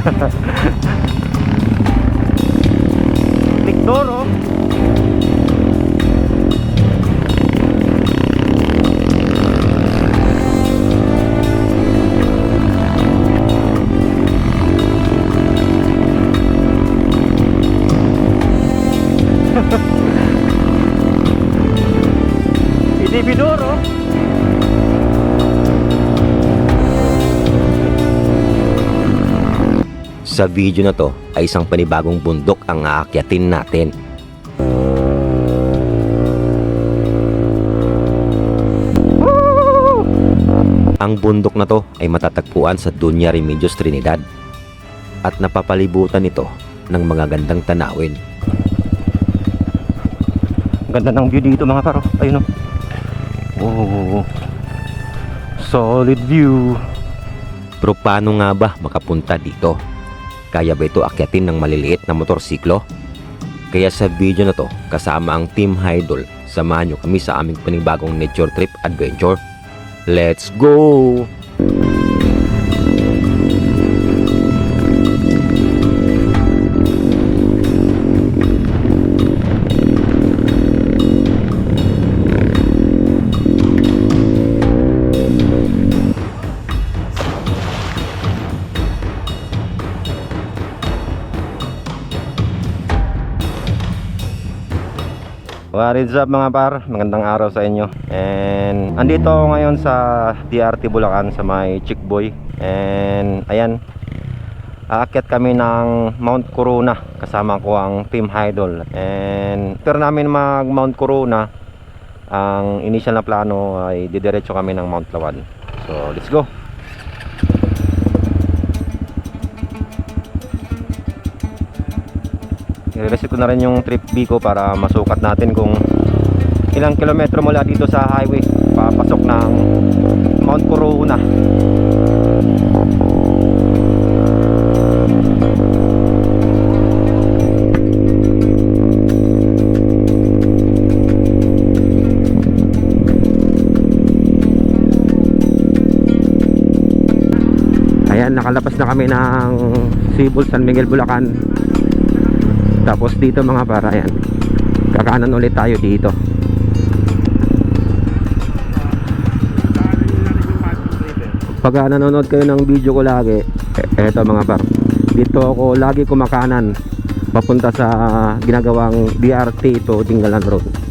Victor, oh. Inibidor, oh. Sa video na to ay isang panibagong bundok ang aakyatin natin. Ang bundok na to ay matatagpuan sa Dunya Remedios, Trinidad at napapalibutan ito ng mga gandang tanawin. Ganda ng view dito mga paro. Ayun, oh. Solid view. Pero paano nga ba makapunta dito? Kaya ba ito akyatin ng maliliit na motorsiklo? Kaya sa video na to, kasama ang Team Idol, samahan nyo kami sa aming panibagong nature trip adventure. Let's go! What is up mga par? Magandang araw sa inyo. And andito ako ngayon sa DRT Bulacan sa may Chickboy. And ayan, aakyat kami ng Mount Corona. Kasama ko ang Team Idol. And after namin mag Mount Corona, ang initial na plano ay didiretso kami ng Mount Lawan. So let's go. I-reset ko na rin yung trip B ko para masukat natin kung ilang kilometro mula dito sa highway papasok ng Mount Corona. Ayan, nakalabas na kami ng Sibol, San Miguel, Bulacan. Tapos dito mga para, ayan, kakanan ulit tayo dito. Pag nanonood kayo ng video ko lagi, eto mga par, dito ako lagi kumakanan papunta sa ginagawang BRT to Dingalan Road.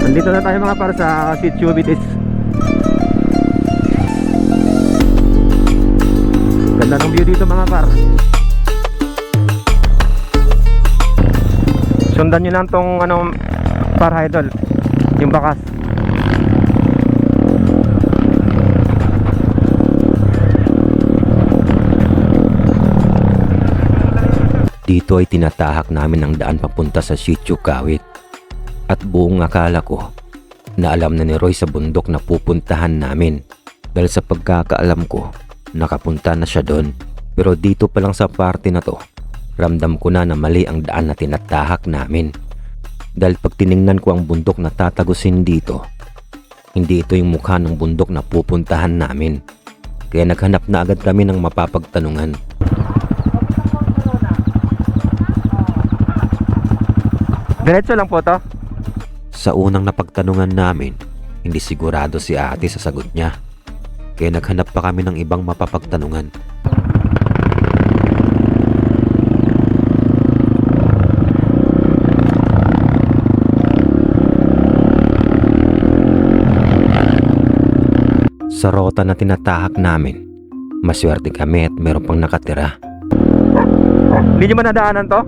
Nandito na tayo mga para sa Sitio Bitis. Ganda ng view dito mga par. Sundan nyo lang tong par idol, yung bakas. Dito ay tinatahak namin ang daan papunta sa Sitio Kawit. At buong akala ko na alam na ni Roy sa bundok na pupuntahan namin. Dahil sa pagkakaalam ko, nakapunta na siya doon. Pero dito pa lang sa parte na to, ramdam ko na mali ang daan na tinatahak namin. Dahil pag tiningnan ko ang bundok na tatagusin dito, hindi ito yung mukha ng bundok na pupuntahan namin. Kaya naghanap na agad kami ng mapapagtanungan. Diretso lang po to. Sa unang napagtanungan namin, hindi sigurado si ate sa sagot niya. Kaya naghanap pa kami ng ibang mapapagtanungan. Sa rota na tinatahak namin, maswerte kami at meron pang nakatira. Hindi nyo ba nadaanan to?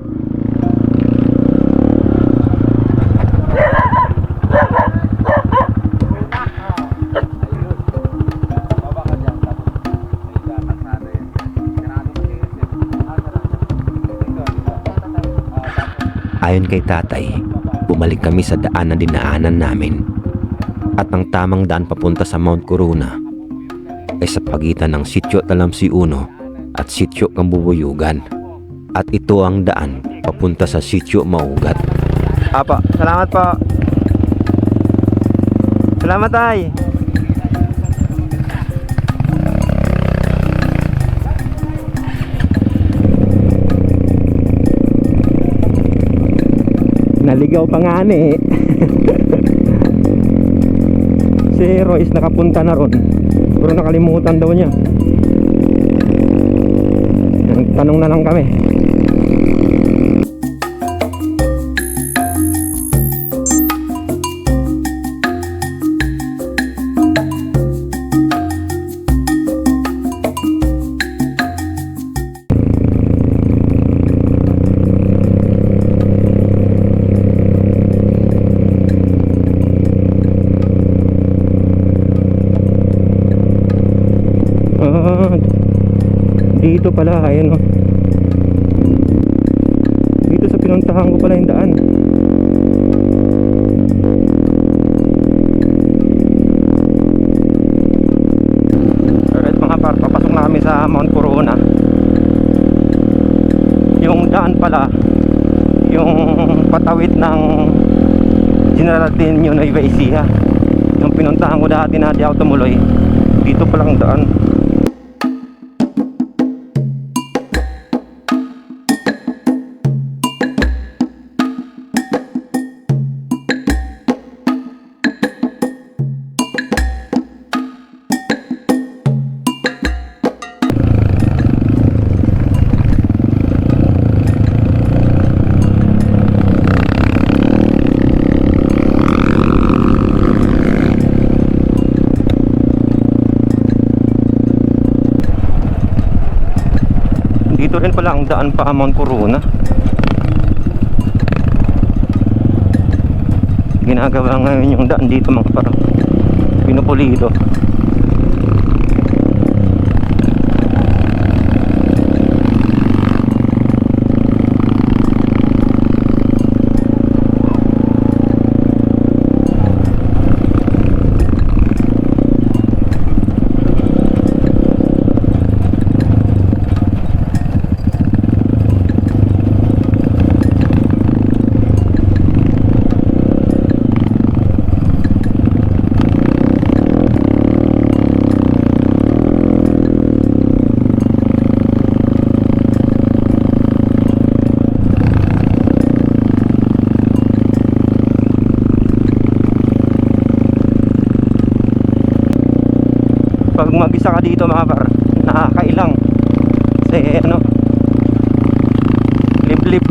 Ayon kay tatay, bumalik kami sa daan na dinaanan namin. At ang tamang daan papunta sa Mount Corona ay sa pagitan ng Sitio Talamsi 1 at Sitio Kambubuyugan. At ito ang daan papunta sa Sitio Maugat. Apa, salamat po. Salamat tay. Naligaw pa nga ni. Si Royce nakapunta na ron, pero nakalimutan daw niya. Tanong na lang kami. Dito pala, ayun o. Dito sa pinuntahan ko pala yung daan. Alright mga par, papasok na kami sa Mount Corona. Yung daan pala, yung patawid ng General Ateneo Nueva Ecija. Yung pinuntahan ko dati na di ako tumuloy, dito palang daan. Dito rin pala ang daan pa Mount Corona. Ginagawa ngayon yung daan dito mga parang pinupulido. Pag mag-isa ka dito mga par, nakakailang kasi ano, liblib.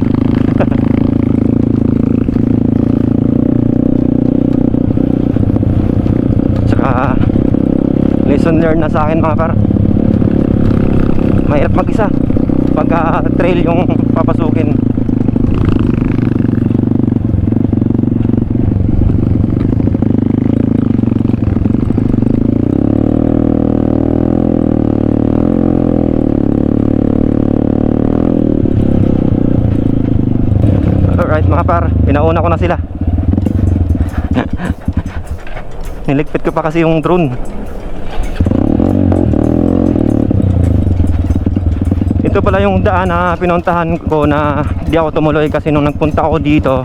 Tsaka lesson learned na sa akin mga par, mahirap mag-isa pagka trail yung papasukin. Alright mga par, pinauna ko na sila. Niligpit ko pa kasi yung drone. Ito pala yung daan na pinuntahan ko na di ako tumuloy kasi nung nagpunta ako dito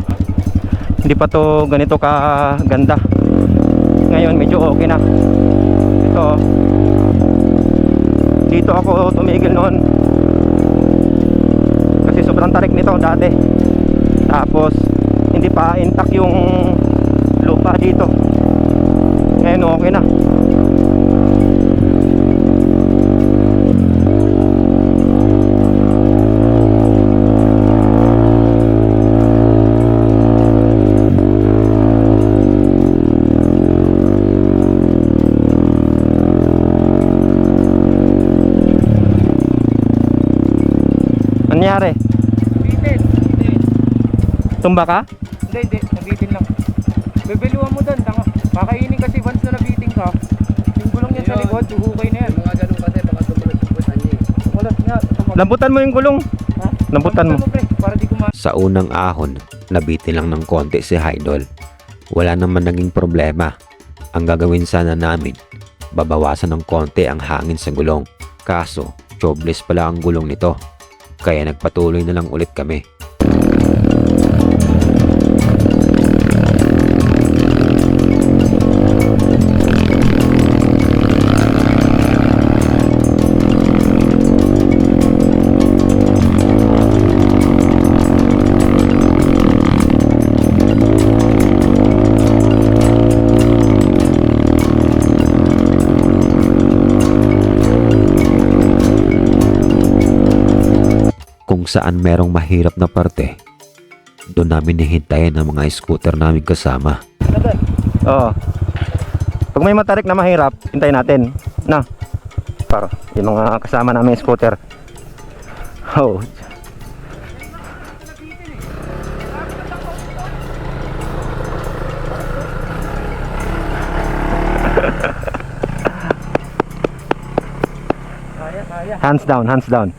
hindi pa to ganito ka ganda. Ngayon medyo okay na. Ito, dito ako tumigil noon kasi sobrang tarik nito dati. Tapos hindi pa intact yung lupa dito. Ngayon okay na. Nangyari? Bitin. Tumba ka? Hindi. Nabitin lang. Bibiluan mo doon, tanga. Kakainin kasi once na nabitin ka, yung gulong niya sa likod, huhukay na yan. Mga ganun kasi, baka sumunod sa putan niya. Wala nga. Lambutan mo yung gulong. Ha? Lambutan mo. Pre, para di ko Sa unang ahon, Nabitin lang ng konti si Idol. Wala naman naging problema. Ang gagawin sana namin, babawasan ng konti ang hangin sa gulong. Kaso, tubeless pala ang gulong nito. Kaya nagpatuloy na lang ulit kami. Kung saan merong mahirap na parte, doon namin hihintayin ang mga scooter namin kasama. Oo. Pag may matarik na mahirap, hintayin natin. Na. Para yung mga kasama namin scooter. Oh. Hands down, hands down.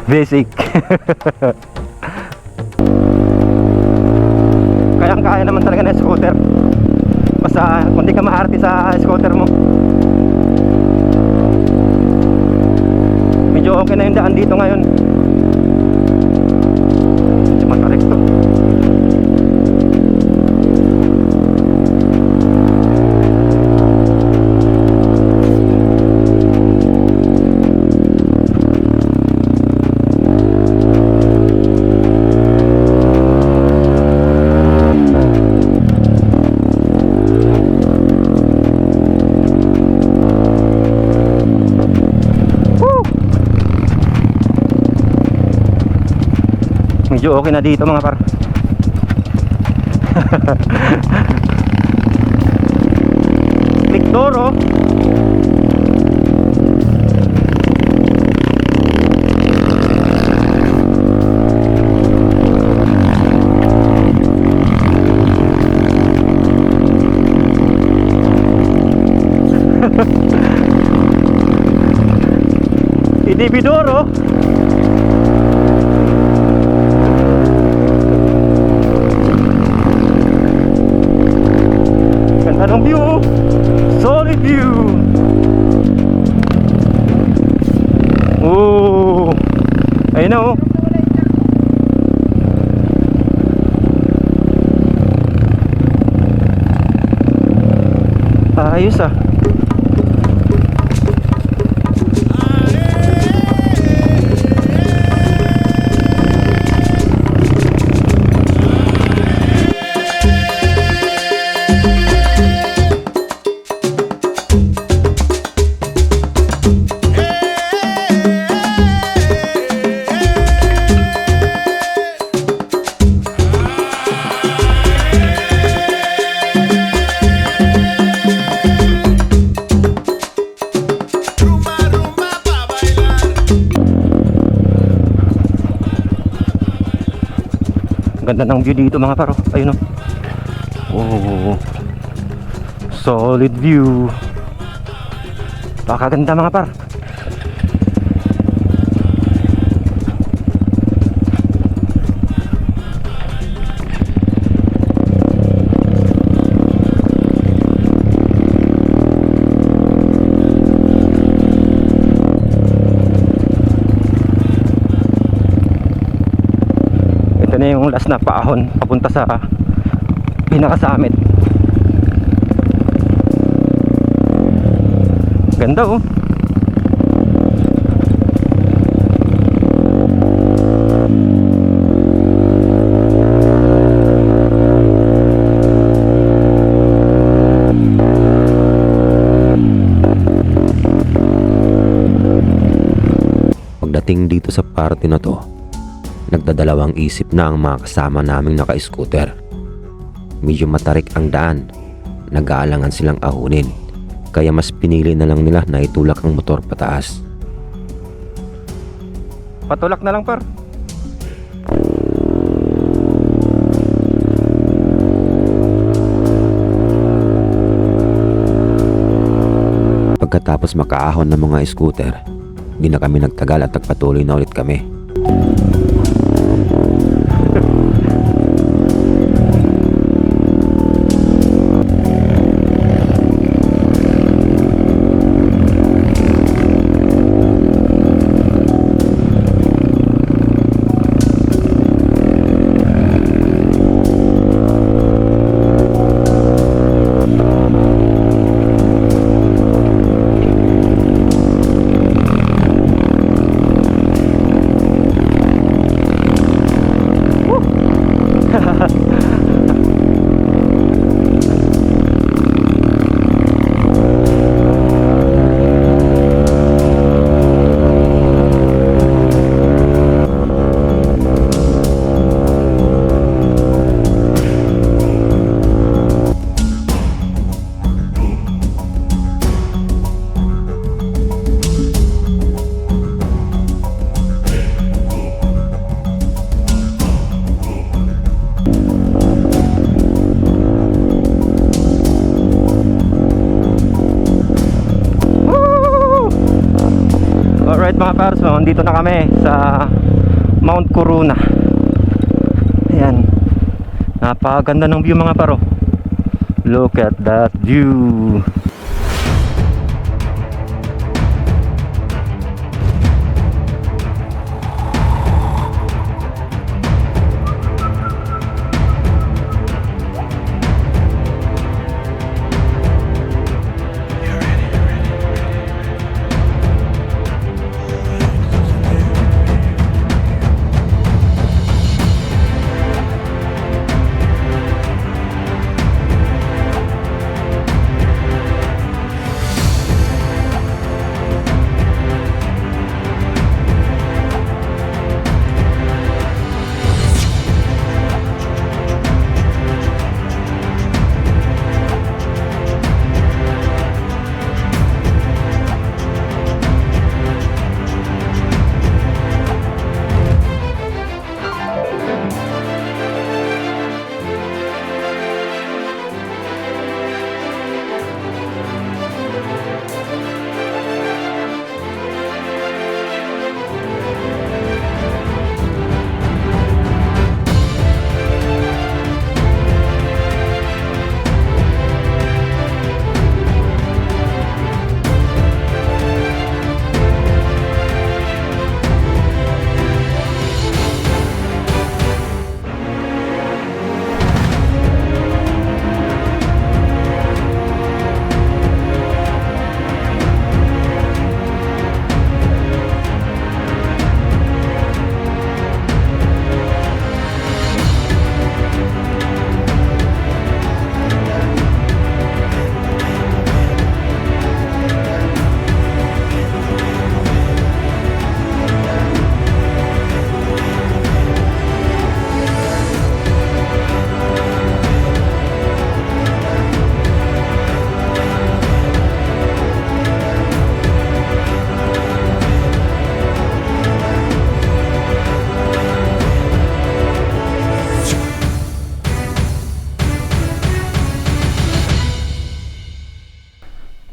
Basic. Kayang-kaya naman talaga na scooter. Basta kung di ka maarte sa scooter mo. Medyo okay na yung daan dito ngayon. Medyo matarik to. Medyo okay na dito mga par. Victoro. Idibidoro. Anong view? Solid view. Oh, ayun na oh. Ayos ah. Ganda ng view dito mga paro. Ayun oh. Oh. Solid view. Pakaganda mga par. Ito na yung last na paahon papunta sa pinakasummit. Ganda oh. Pagdating dito sa parte na to, nagdadalawang isip na ang mga kasama naming naka-scooter. Medyo matarik ang daan, nag-aalangan silang ahunin, kaya mas pinili na lang nila na itulak ang motor pataas. Patulak na lang par. Pagkatapos makaahon ng mga scooter, di na kami nagtagal at nagpatuloy na ulit kami. Alright mga pars, so dito na kami sa Mount Corona. Ayan, napakaganda ng view mga paro. Look at that view.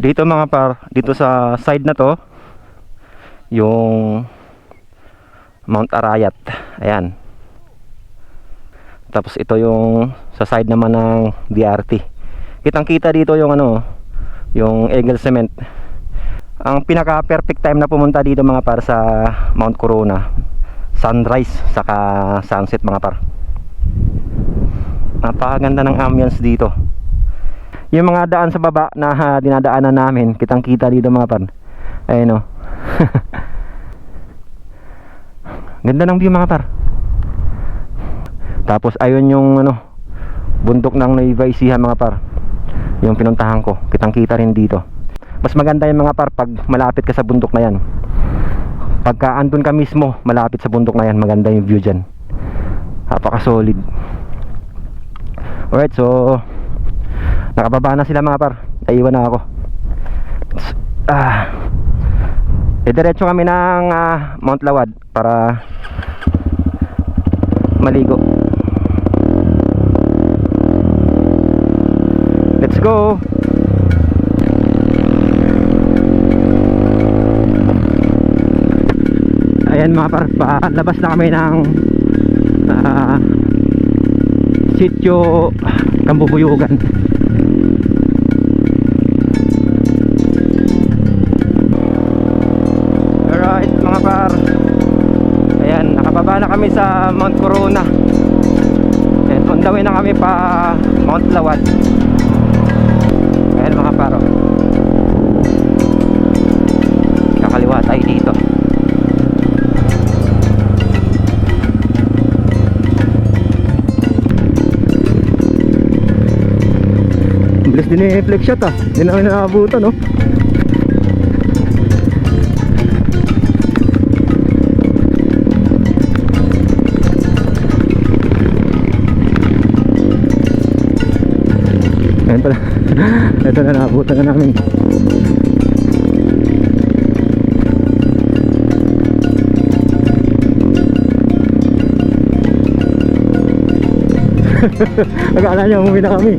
Dito mga par, dito sa side na to, yung Mount Arayat. Ayan. Tapos ito yung sa side naman ng DRT. Kitang-kita dito yung ano, yung Eagle Cement. Ang pinaka perfect time na pumunta dito mga par sa Mount Corona, sunrise saka sunset mga par. Napakaganda ng ambience dito. Yung mga daan sa baba na dinadaanan namin, kitang-kita dito mga par. Ayun o. Ganda ng view mga par. Tapos ayun yung ano, bundok ng Nueva Ecija mga par. Yung pinuntahan ko, kitang-kita rin dito. Mas maganda yung mga par pag malapit ka sa bundok na yan. Pagka andun ka mismo, malapit sa bundok na yan, maganda yung view dyan. Napaka-solid. Alright, so nakababa na sila mga par. Naiwan na ako. Diretso kami ng Mount Lawad para maligo. Let's go. Ayan mga par, palabas na kami ng sitio Kambubuyugan. Alright mga par, ayan, nakababa na kami sa Mount Corona. And on the way na kami pa Mount Lawad. Ayan mga par, kakaliwa tayo dito. Bilis din yung flex shot Hindi namin nakabutan no. Ayan pala. Ito na, nakabutan na namin. Akala niya umuwi na kami.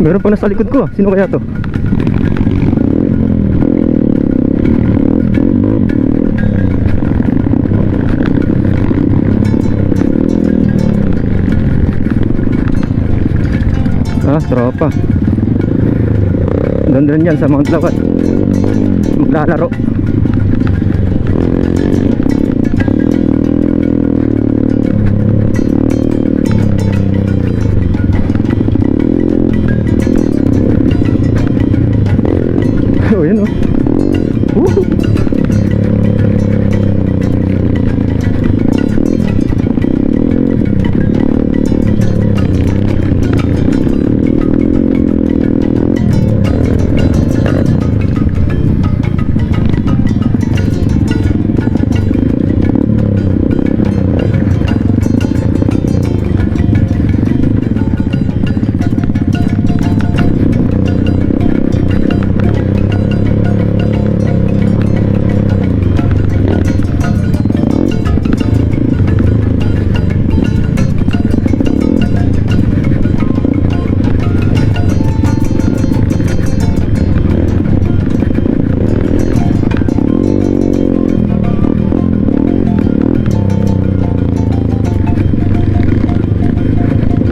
Meron pa nasa likod ko. Sino kaya to? Ah, tropa. Doon rin yan sa Mount Lawat. Maglalaro. Oh, yun oh. Woohoo!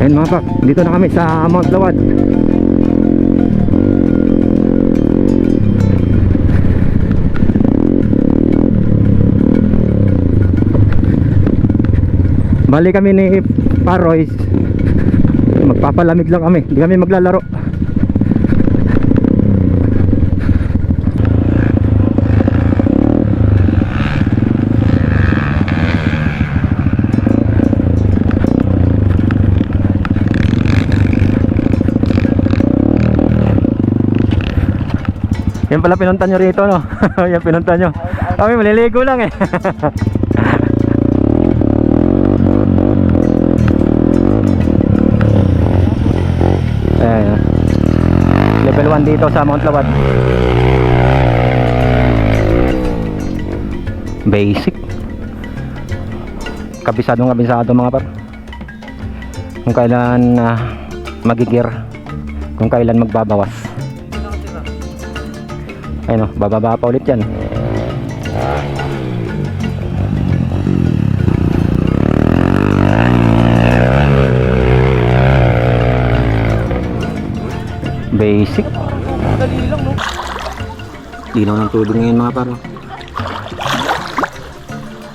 Ayun mga pak, dito na kami sa Mount Lawad. Bali kami ni Paroys, magpapalamig lang kami, hindi kami maglalaro. Yan pala pinunta nyo rito, no? Yan pinunta nyo. Kami maliligo lang eh. Ayan. Level 1 dito sa Mount Lawad. Basic. Kabisadong kabisado mga par. Kung kailan magigir, kung kailan magbabawas. Ayun o, bababa pa ulit yan. Basic. Dali lang, no? Linaw ng tubig ngayon mga par.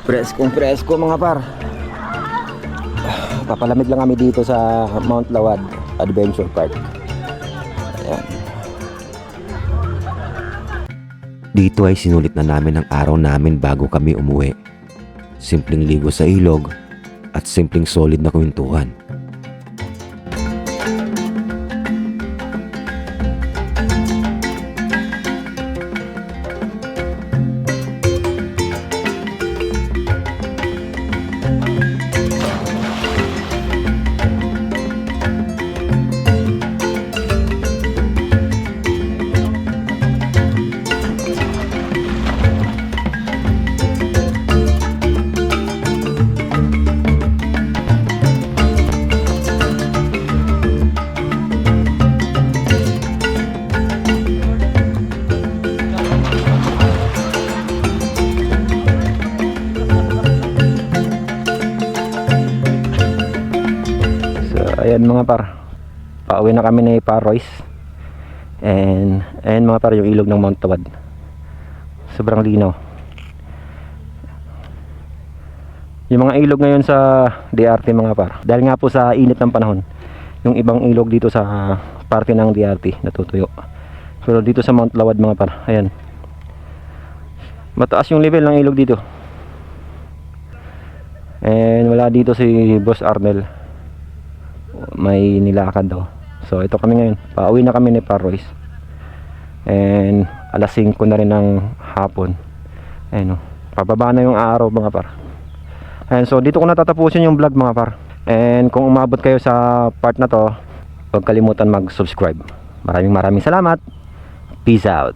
Presko mga par. Papalamig lang kami dito sa Mount Lawad Adventure Park. Ayan. Dito ay sinulit na namin ang araw namin bago kami umuwi. Simpleng ligo sa ilog at simpleng solid na kwentuhan. Ayan mga par, pauwi na kami ni Paroys. And ayan mga par, yung ilog ng Mount Lawad, sobrang linaw. Yung mga ilog ngayon sa DRT mga par, dahil nga po sa init ng panahon, yung ibang ilog dito sa parte ng DRT natutuyo. Pero dito sa Mount Lawad mga par, ayan, mataas yung level ng ilog dito. And wala dito si Boss Arnel, may nilakad daw. So ito kami ngayon, pauwi na kami ni Paroys. And alas 5 na rin ng hapon. Ayun, pababa na yung araw mga par. Ayun, so dito ko natatapusin yung vlog mga par. And kung umabot kayo sa part na to, huwag kalimutan mag-subscribe. Maraming salamat. Peace out.